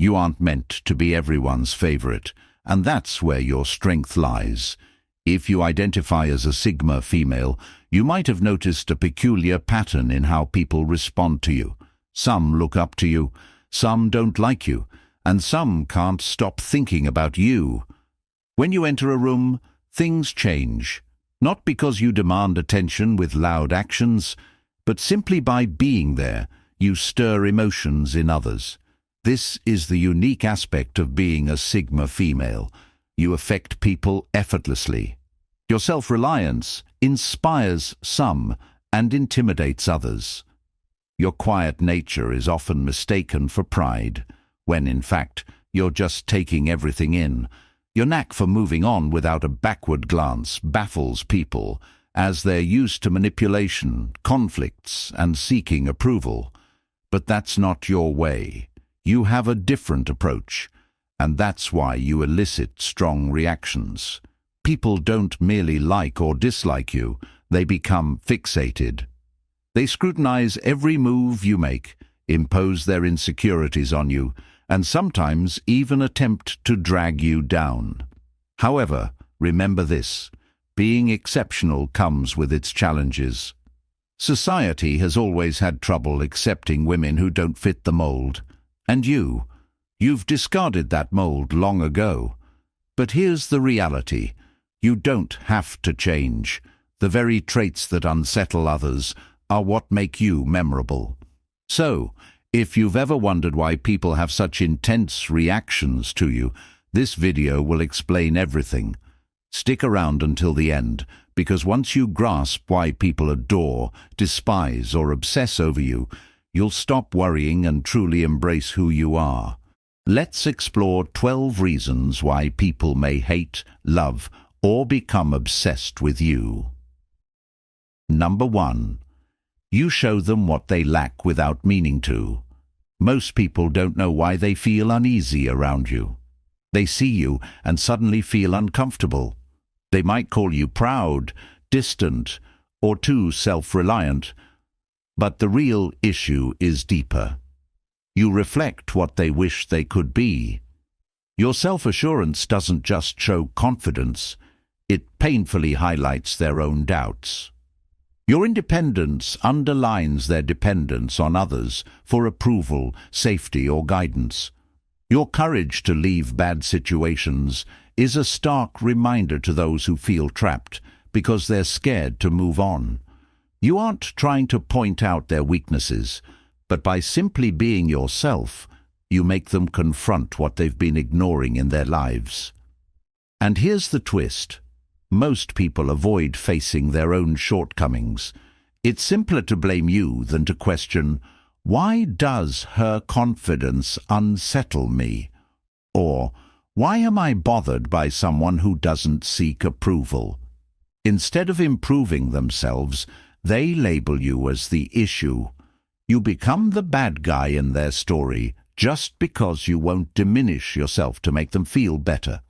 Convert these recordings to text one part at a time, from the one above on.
You aren't meant to be everyone's favorite, and that's where your strength lies. If you identify as a Sigma female, you might have noticed a peculiar pattern in how people respond to you. Some look up to you, some don't like you, and some can't stop thinking about you. When you enter a room, things change, not because you demand attention with loud actions, but simply by being there, you stir emotions in others. This is the unique aspect of being a Sigma female. You affect people effortlessly. Your self-reliance inspires some and intimidates others. Your quiet nature is often mistaken for pride, when in fact you're just taking everything in. Your knack for moving on without a backward glance baffles people, as they're used to manipulation, conflicts, and seeking approval. But that's not your way. You have a different approach, and that's why you elicit strong reactions. People don't merely like or dislike you, they become fixated. They scrutinize every move you make, impose their insecurities on you, and sometimes even attempt to drag you down. However, remember this: being exceptional comes with its challenges. Society has always had trouble accepting women who don't fit the mold. And you've discarded that mold long ago. But here's the reality: you don't have to change. The very traits that unsettle others are what make you memorable. So, if you've ever wondered why people have such intense reactions to you, this video will explain everything. Stick around until the end, because once you grasp why people adore, despise, or obsess over you, you'll stop worrying and truly embrace who you are. Let's explore 12 reasons why people may hate, love, or become obsessed with you. Number 1. You show them what they lack without meaning to. Most people don't know why they feel uneasy around you. They see you and suddenly feel uncomfortable. They might call you proud, distant, or too self-reliant. But the real issue is deeper. You reflect what they wish they could be. Your self-assurance doesn't just show confidence, it painfully highlights their own doubts. Your independence underlines their dependence on others for approval, safety, or guidance. Your courage to leave bad situations is a stark reminder to those who feel trapped because they're scared to move on. You aren't trying to point out their weaknesses, but by simply being yourself, you make them confront what they've been ignoring in their lives. And here's the twist: most people avoid facing their own shortcomings. It's simpler to blame you than to question, why does her confidence unsettle me? Or, why am I bothered by someone who doesn't seek approval? Instead of improving themselves, they label you as the issue. You become the bad guy in their story just because you won't diminish yourself to make them feel better.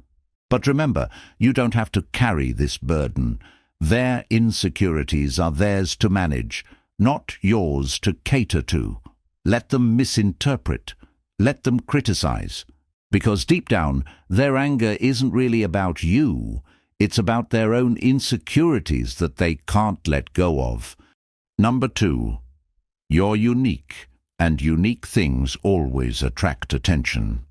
But remember, you don't have to carry this burden. Their insecurities are theirs to manage, not yours to cater to. Let them misinterpret. Let them criticize. Because deep down, their anger isn't really about you. It's about their own insecurities that they can't let go of. Number 2. You're unique, and unique things always attract attention.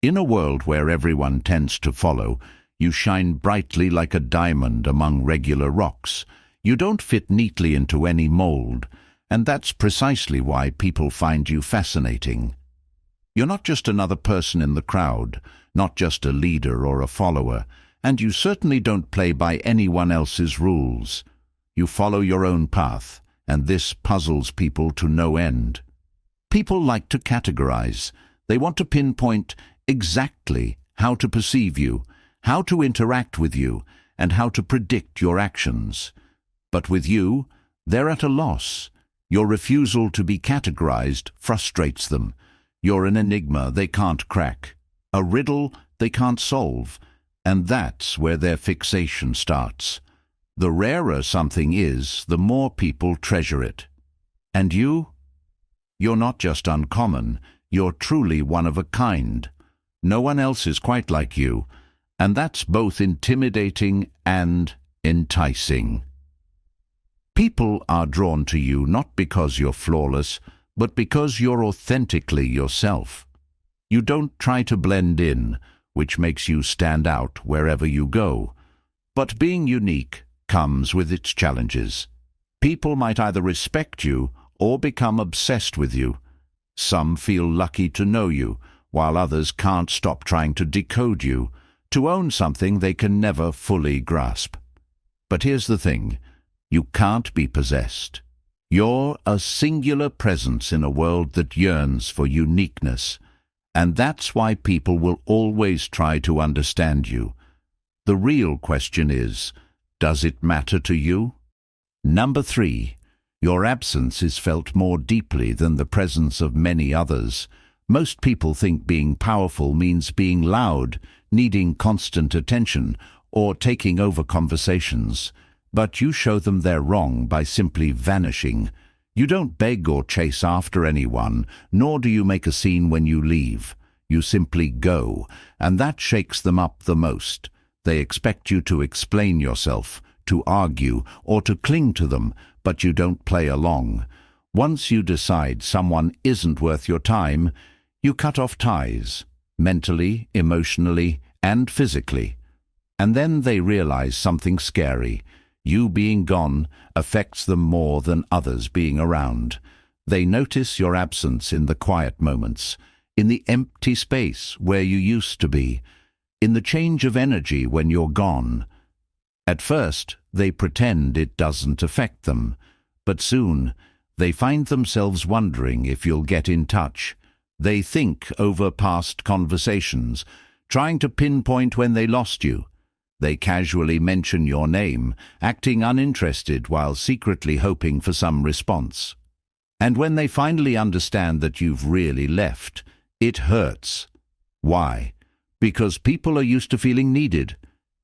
In a world where everyone tends to follow, you shine brightly like a diamond among regular rocks. You don't fit neatly into any mold, and that's precisely why people find you fascinating. You're not just another person in the crowd, not just a leader or a follower, and you certainly don't play by anyone else's rules. You follow your own path, and this puzzles people to no end. People like to categorize. They want to pinpoint exactly how to perceive you, how to interact with you, and how to predict your actions. But with you, they're at a loss. Your refusal to be categorized frustrates them. You're an enigma they can't crack, a riddle they can't solve, and that's where their fixation starts. The rarer something is, the more people treasure it. And you're not just uncommon, you're truly one of a kind. No one else is quite like you, and that's both intimidating and enticing. People are drawn to you not because you're flawless, but because you're authentically yourself. You don't try to blend in, which makes you stand out wherever you go. But being unique comes with its challenges. People might either respect you or become obsessed with you. Some feel lucky to know you, while others can't stop trying to decode you, to own something they can never fully grasp. But here's the thing, you can't be possessed. You're a singular presence in a world that yearns for uniqueness, and that's why people will always try to understand you. The real question is, does it matter to you? Number 3. Your absence is felt more deeply than the presence of many others. Most people think being powerful means being loud, needing constant attention, or taking over conversations. But you show them they're wrong by simply vanishing. You don't beg or chase after anyone, nor do you make a scene when you leave. You simply go, and that shakes them up the most. They expect you to explain yourself, to argue, or to cling to them, but you don't play along. Once you decide someone isn't worth your time, you cut off ties, mentally, emotionally, and physically. And then they realize something scary. You being gone affects them more than others being around. They notice your absence in the quiet moments, in the empty space where you used to be, in the change of energy when you're gone. At first, they pretend it doesn't affect them, but soon they find themselves wondering if you'll get in touch. They think over past conversations, trying to pinpoint when they lost you. They casually mention your name, acting uninterested while secretly hoping for some response. And when they finally understand that you've really left, it hurts. Why? Because people are used to feeling needed.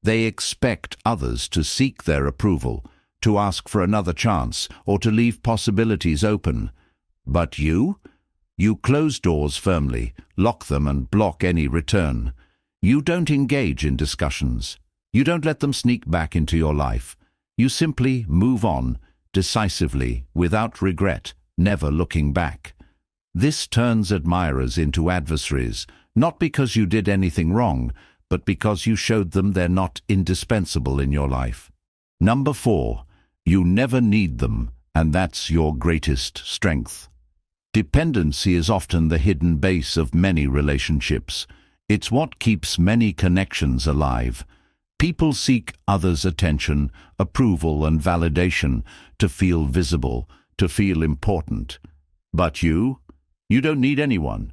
They expect others to seek their approval, to ask for another chance, or to leave possibilities open. But you close doors firmly, lock them and block any return. You don't engage in discussions. You don't let them sneak back into your life. You simply move on, decisively, without regret, never looking back. This turns admirers into adversaries, not because you did anything wrong, but because you showed them they're not indispensable in your life. Number 4. You never need them, and that's your greatest strength. Dependency is often the hidden base of many relationships. It's what keeps many connections alive. People seek others' attention, approval, and validation to feel visible, to feel important. But you don't need anyone.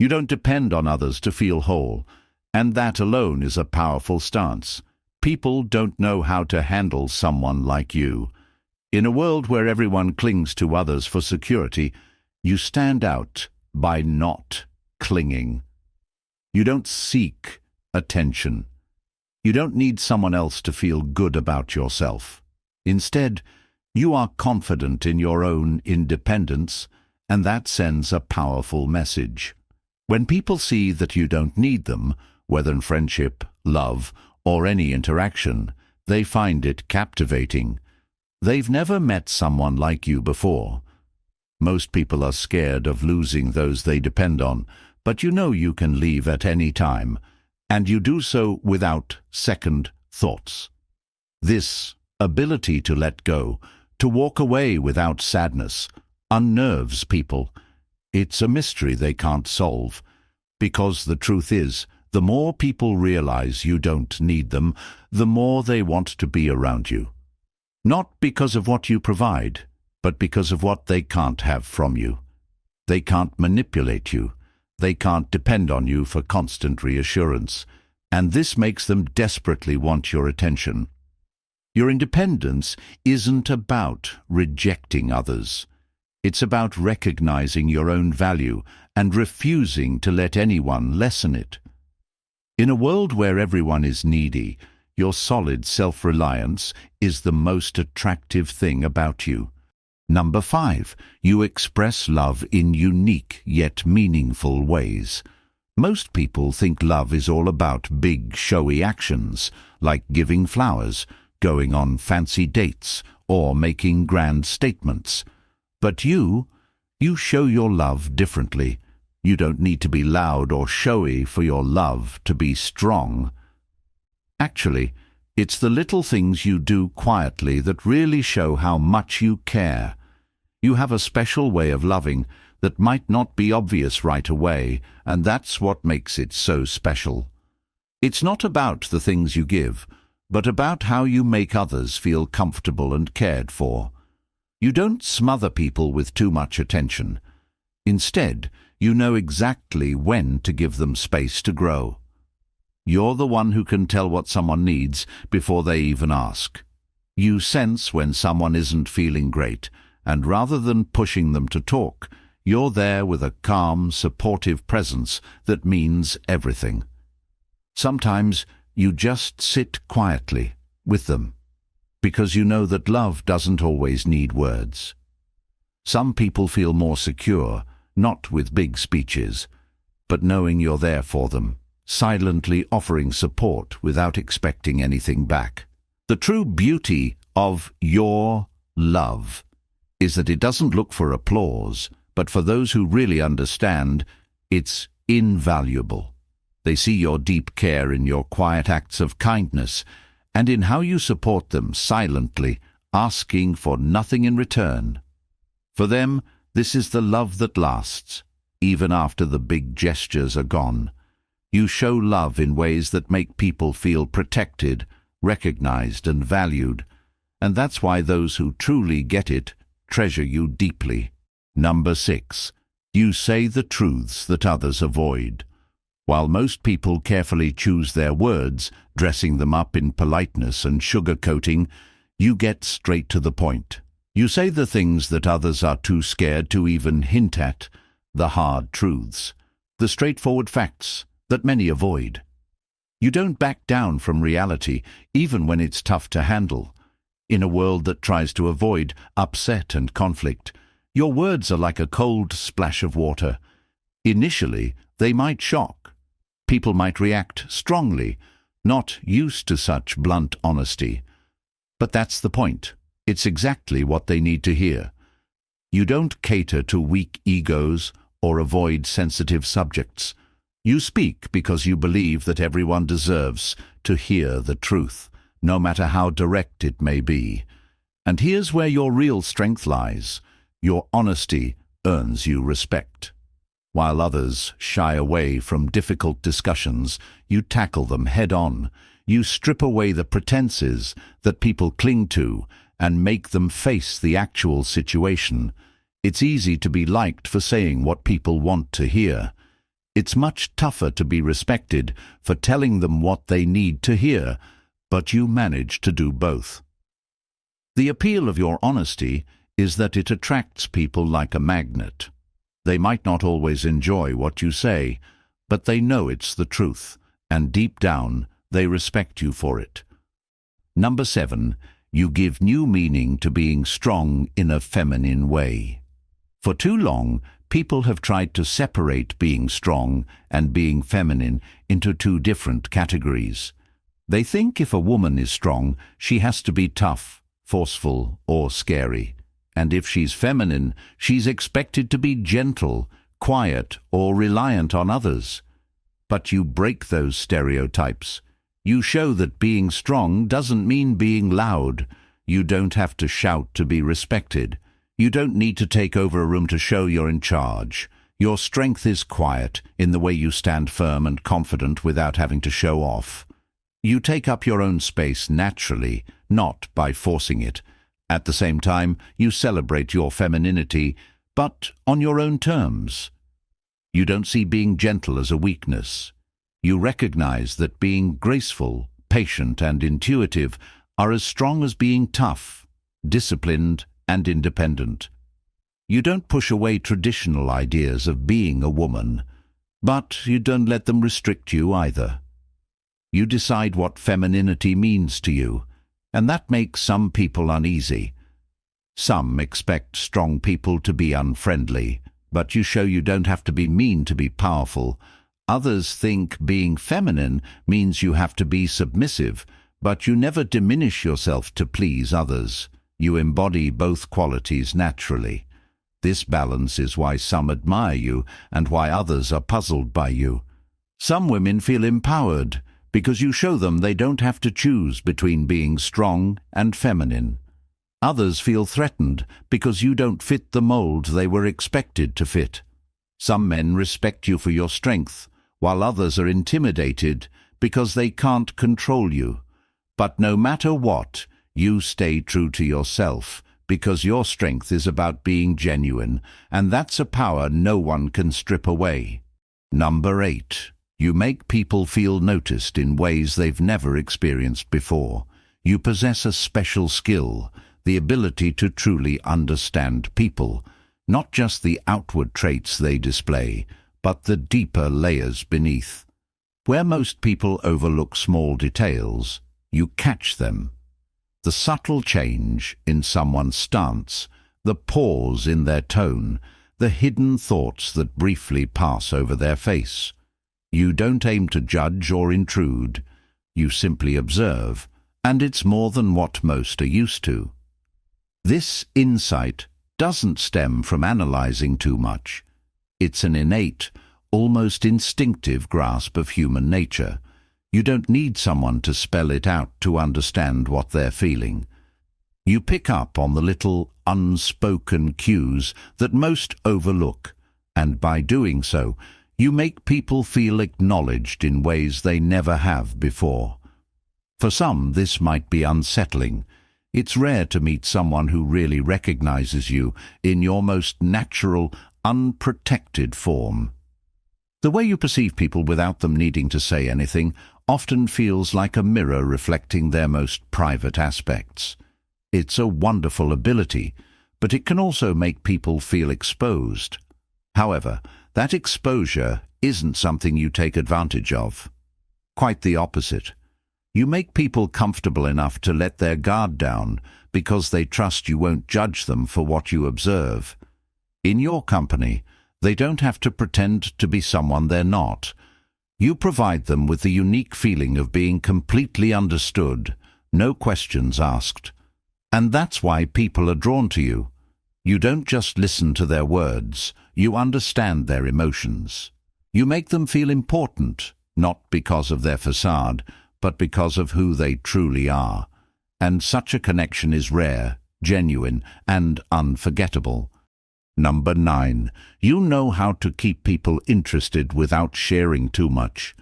You don't depend on others to feel whole. And that alone is a powerful stance. People don't know how to handle someone like you. In a world where everyone clings to others for security, you stand out by not clinging. You don't seek attention. You don't need someone else to feel good about yourself. Instead, you are confident in your own independence, and that sends a powerful message. When people see that you don't need them, whether in friendship, love, or any interaction, they find it captivating. They've never met someone like you before. Most people are scared of losing those they depend on, but you know you can leave at any time, and you do so without second thoughts. This ability to let go, to walk away without sadness, unnerves people. It's a mystery they can't solve, because the truth is, the more people realize you don't need them, the more they want to be around you. Not because of what you provide, but because of what they can't have from you. They can't manipulate you. They can't depend on you for constant reassurance, and this makes them desperately want your attention. Your independence isn't about rejecting others. It's about recognizing your own value and refusing to let anyone lessen it. In a world where everyone is needy, your solid self-reliance is the most attractive thing about you. Number 5. You express love in unique yet meaningful ways. Most people think love is all about big, showy actions, like giving flowers, going on fancy dates, or making grand statements. But you show your love differently. You don't need to be loud or showy for your love to be strong. Actually, it's the little things you do quietly that really show how much you care. You have a special way of loving that might not be obvious right away, and that's what makes it so special. It's not about the things you give, but about how you make others feel comfortable and cared for. You don't smother people with too much attention. Instead, you know exactly when to give them space to grow. You're the one who can tell what someone needs before they even ask. You sense when someone isn't feeling great, and rather than pushing them to talk, you're there with a calm, supportive presence that means everything. Sometimes you just sit quietly with them, because you know that love doesn't always need words. Some people feel more secure, not with big speeches, but knowing you're there for them, silently offering support without expecting anything back. The true beauty of your love is that it doesn't look for applause, but for those who really understand, it's invaluable. They see your deep care in your quiet acts of kindness and in how you support them silently, asking for nothing in return. For them, this is the love that lasts, even after the big gestures are gone. You show love in ways that make people feel protected, recognized, and valued, and that's why those who truly get it treasure you deeply. Number 6. You say the truths that others avoid. While most people carefully choose their words, dressing them up in politeness and sugarcoating, you get straight to the point. You say the things that others are too scared to even hint at, the hard truths, the straightforward facts that many avoid. You don't back down from reality, even when it's tough to handle. In a world that tries to avoid upset and conflict, your words are like a cold splash of water. Initially, they might shock. People might react strongly, not used to such blunt honesty. But that's the point. It's exactly what they need to hear. You don't cater to weak egos or avoid sensitive subjects. You speak because you believe that everyone deserves to hear the truth, no matter how direct it may be. And here's where your real strength lies. Your honesty earns you respect. While others shy away from difficult discussions, you tackle them head-on. You strip away the pretenses that people cling to and make them face the actual situation. It's easy to be liked for saying what people want to hear. It's much tougher to be respected for telling them what they need to hear, but you manage to do both. The appeal of your honesty is that it attracts people like a magnet. They might not always enjoy what you say, but they know it's the truth, and deep down, they respect you for it. Number 7. You give new meaning to being strong in a feminine way. For too long, people have tried to separate being strong and being feminine into two different categories. They think if a woman is strong, she has to be tough, forceful, or scary. And if she's feminine, she's expected to be gentle, quiet, or reliant on others. But you break those stereotypes. You show that being strong doesn't mean being loud. You don't have to shout to be respected. You don't need to take over a room to show you're in charge. Your strength is quiet in the way you stand firm and confident without having to show off. You take up your own space naturally, not by forcing it. At the same time, you celebrate your femininity, but on your own terms. You don't see being gentle as a weakness. You recognize that being graceful, patient, and intuitive are as strong as being tough, disciplined, and independent. You don't push away traditional ideas of being a woman, but you don't let them restrict you either. You decide what femininity means to you, and that makes some people uneasy. Some expect strong people to be unfriendly, but you show you don't have to be mean to be powerful. Others think being feminine means you have to be submissive, but you never diminish yourself to please others. You embody both qualities naturally. This balance is why some admire you and why others are puzzled by you. Some women feel empowered because you show them they don't have to choose between being strong and feminine. Others feel threatened because you don't fit the mold they were expected to fit. Some men respect you for your strength, while others are intimidated because they can't control you. But no matter what, you stay true to yourself, because your strength is about being genuine, and that's a power no one can strip away. Number 8. You make people feel noticed in ways they've never experienced before. You possess a special skill, the ability to truly understand people, not just the outward traits they display, but the deeper layers beneath. Where most people overlook small details, you catch them. The subtle change in someone's stance, the pause in their tone, the hidden thoughts that briefly pass over their face. You don't aim to judge or intrude, you simply observe, and it's more than what most are used to. This insight doesn't stem from analyzing too much. It's an innate, almost instinctive grasp of human nature. You don't need someone to spell it out to understand what they're feeling. You pick up on the little unspoken cues that most overlook, and by doing so, you make people feel acknowledged in ways they never have before. For some, this might be unsettling. It's rare to meet someone who really recognizes you in your most natural, unprotected form. The way you perceive people without them needing to say anything often feels like a mirror reflecting their most private aspects. It's a wonderful ability, but it can also make people feel exposed. However, that exposure isn't something you take advantage of. Quite the opposite. You make people comfortable enough to let their guard down because they trust you won't judge them for what you observe. In your company, they don't have to pretend to be someone they're not. You provide them with the unique feeling of being completely understood, no questions asked. And that's why people are drawn to you. You don't just listen to their words, you understand their emotions. You make them feel important, not because of their facade, but because of who they truly are. And such a connection is rare, genuine, and unforgettable. Number 9. You know how to keep people interested without sharing too much.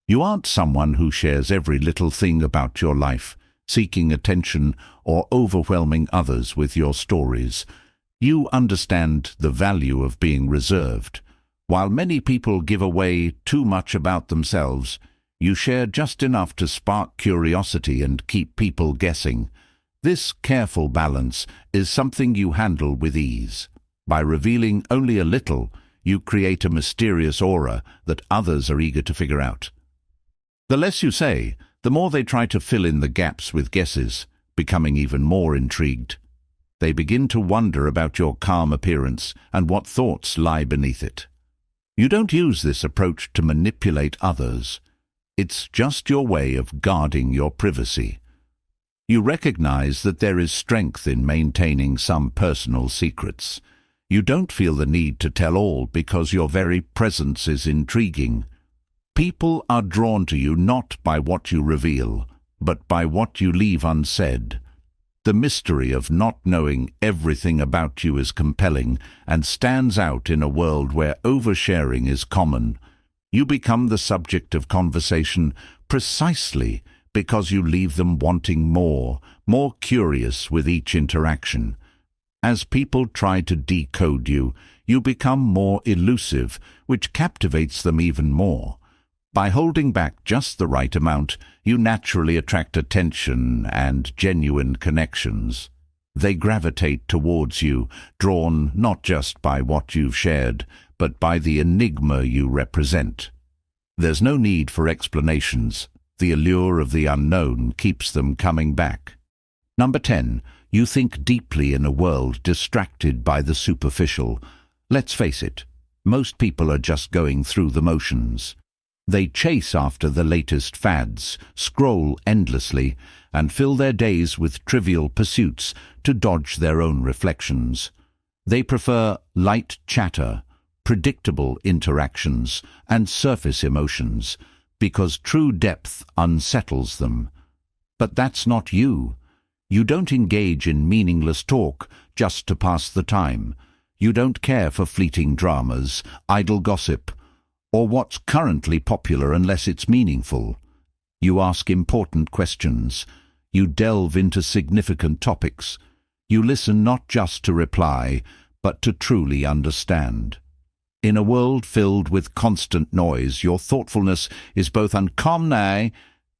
You aren't someone who shares every little thing about your life, seeking attention or overwhelming others with your stories. You understand the value of being reserved. While many people give away too much about themselves, you share just enough to spark curiosity and keep people guessing. This careful balance is something you handle with ease. By revealing only a little, you create a mysterious aura that others are eager to figure out. The less you say, the more they try to fill in the gaps with guesses, becoming even more intrigued. They begin to wonder about your calm appearance and what thoughts lie beneath it. You don't use this approach to manipulate others. It's just your way of guarding your privacy. You recognize that there is strength in maintaining some personal secrets. You don't feel the need to tell all because your very presence is intriguing. People are drawn to you not by what you reveal, but by what you leave unsaid. The mystery of not knowing everything about you is compelling and stands out in a world where oversharing is common. You become the subject of conversation precisely because you leave them wanting more curious with each interaction. As people try to decode you, you become more elusive, which captivates them even more. By holding back just the right amount, you naturally attract attention and genuine connections. They gravitate towards you, drawn not just by what you've shared, but by the enigma you represent. There's no need for explanations. The allure of the unknown keeps them coming back. Number 10. You think deeply in a world distracted by the superficial. Let's face it, most people are just going through the motions. They chase after the latest fads, scroll endlessly, and fill their days with trivial pursuits to dodge their own reflections. They prefer light chatter, predictable interactions, and surface emotions, because true depth unsettles them. But that's not you. You don't engage in meaningless talk just to pass the time. You don't care for fleeting dramas, idle gossip, or what's currently popular unless it's meaningful. You ask important questions. You delve into significant topics. You listen not just to reply, but to truly understand. In a world filled with constant noise, your thoughtfulness is both uncommon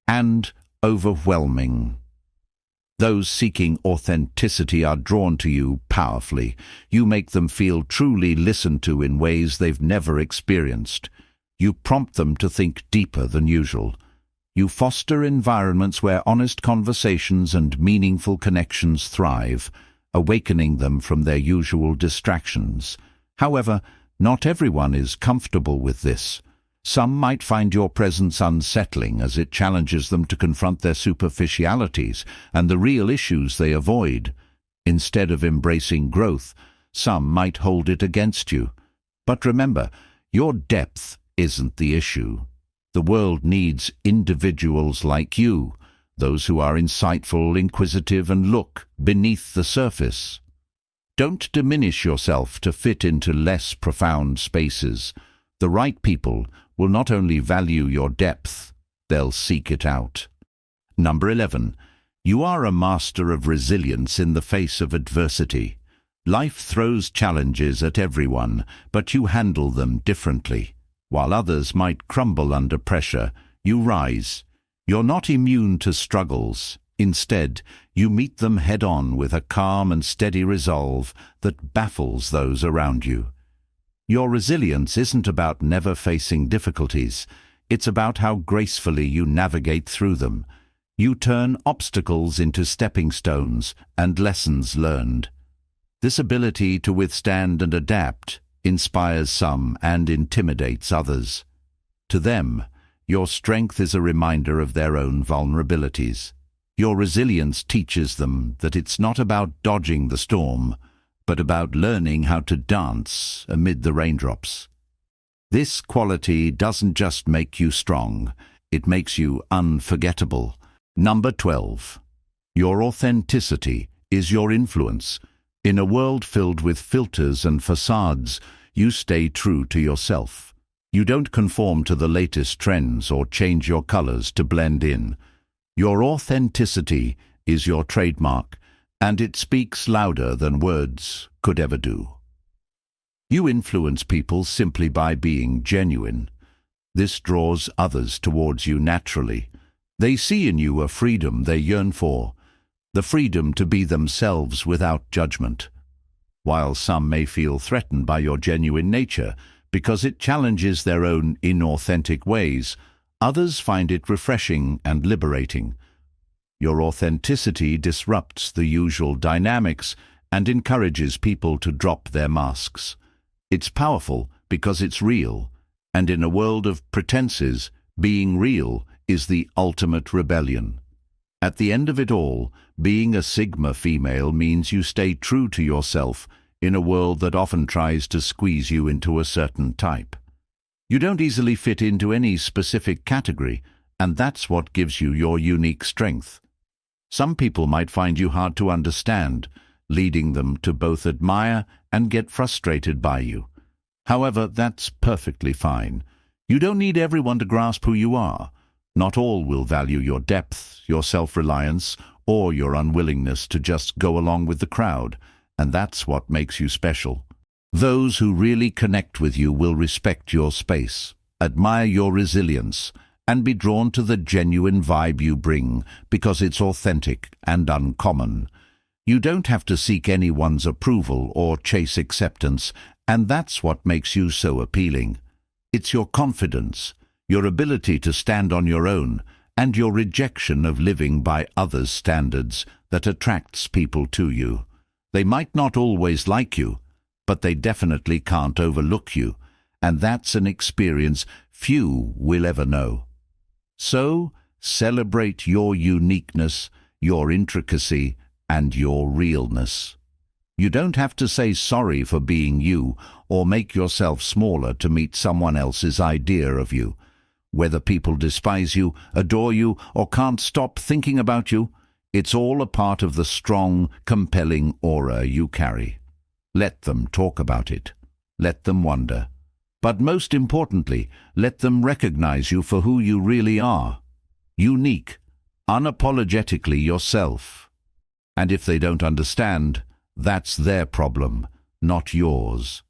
and overwhelming. Those seeking authenticity are drawn to you powerfully. You make them feel truly listened to in ways they've never experienced. You prompt them to think deeper than usual. You foster environments where honest conversations and meaningful connections thrive, awakening them from their usual distractions. However, not everyone is comfortable with this. Some might find your presence unsettling as it challenges them to confront their superficialities and the real issues they avoid. Instead of embracing growth, some might hold it against you. But remember, your depth isn't the issue. The world needs individuals like you, those who are insightful, inquisitive, and look beneath the surface. Don't diminish yourself to fit into less profound spaces. The right people will not only value your depth, they'll seek it out. Number 11. You are a master of resilience in the face of adversity. Life throws challenges at everyone, but you handle them differently. While others might crumble under pressure, you rise. You're not immune to struggles. Instead, you meet them head-on with a calm and steady resolve that baffles those around you. Your resilience isn't about never facing difficulties. It's about how gracefully you navigate through them. You turn obstacles into stepping stones and lessons learned. This ability to withstand and adapt inspires some and intimidates others. To them, your strength is a reminder of their own vulnerabilities. Your resilience teaches them that it's not about dodging the storm, but about learning how to dance amid the raindrops. This quality doesn't just make you strong, it makes you unforgettable. Number 12. Your authenticity is your influence. In a world filled with filters and facades, you stay true to yourself. You don't conform to the latest trends or change your colors to blend in. Your authenticity is your trademark, and it speaks louder than words could ever do. You influence people simply by being genuine. This draws others towards you naturally. They see in you a freedom they yearn for, the freedom to be themselves without judgment. While some may feel threatened by your genuine nature because it challenges their own inauthentic ways, others find it refreshing and liberating. Your authenticity disrupts the usual dynamics and encourages people to drop their masks. It's powerful because it's real, and in a world of pretenses, being real is the ultimate rebellion. At the end of it all, being a Sigma female means you stay true to yourself in a world that often tries to squeeze you into a certain type. You don't easily fit into any specific category, and that's what gives you your unique strength. Some people might find you hard to understand, leading them to both admire and get frustrated by you. However, that's perfectly fine. You don't need everyone to grasp who you are. Not all will value your depth, your self-reliance, or your unwillingness to just go along with the crowd, and that's what makes you special. Those who really connect with you will respect your space, admire your resilience, and be drawn to the genuine vibe you bring because it's authentic and uncommon. You don't have to seek anyone's approval or chase acceptance, and that's what makes you so appealing. It's your confidence, your ability to stand on your own, and your rejection of living by others' standards that attracts people to you. They might not always like you, but they definitely can't overlook you, and that's an experience few will ever know. So, celebrate your uniqueness, your intricacy, and your realness. You don't have to say sorry for being you or make yourself smaller to meet someone else's idea of you. Whether people despise you, adore you, or can't stop thinking about you, it's all a part of the strong, compelling aura you carry. Let them talk about it. Let them wonder. But most importantly, let them recognize you for who you really are. Unique, unapologetically yourself. And if they don't understand, that's their problem, not yours.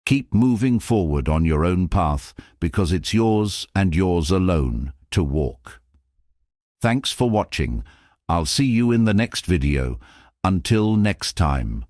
Keep moving forward on your own path because it's yours and yours alone to walk. Thanks for watching. I'll see you in the next video. Until next time.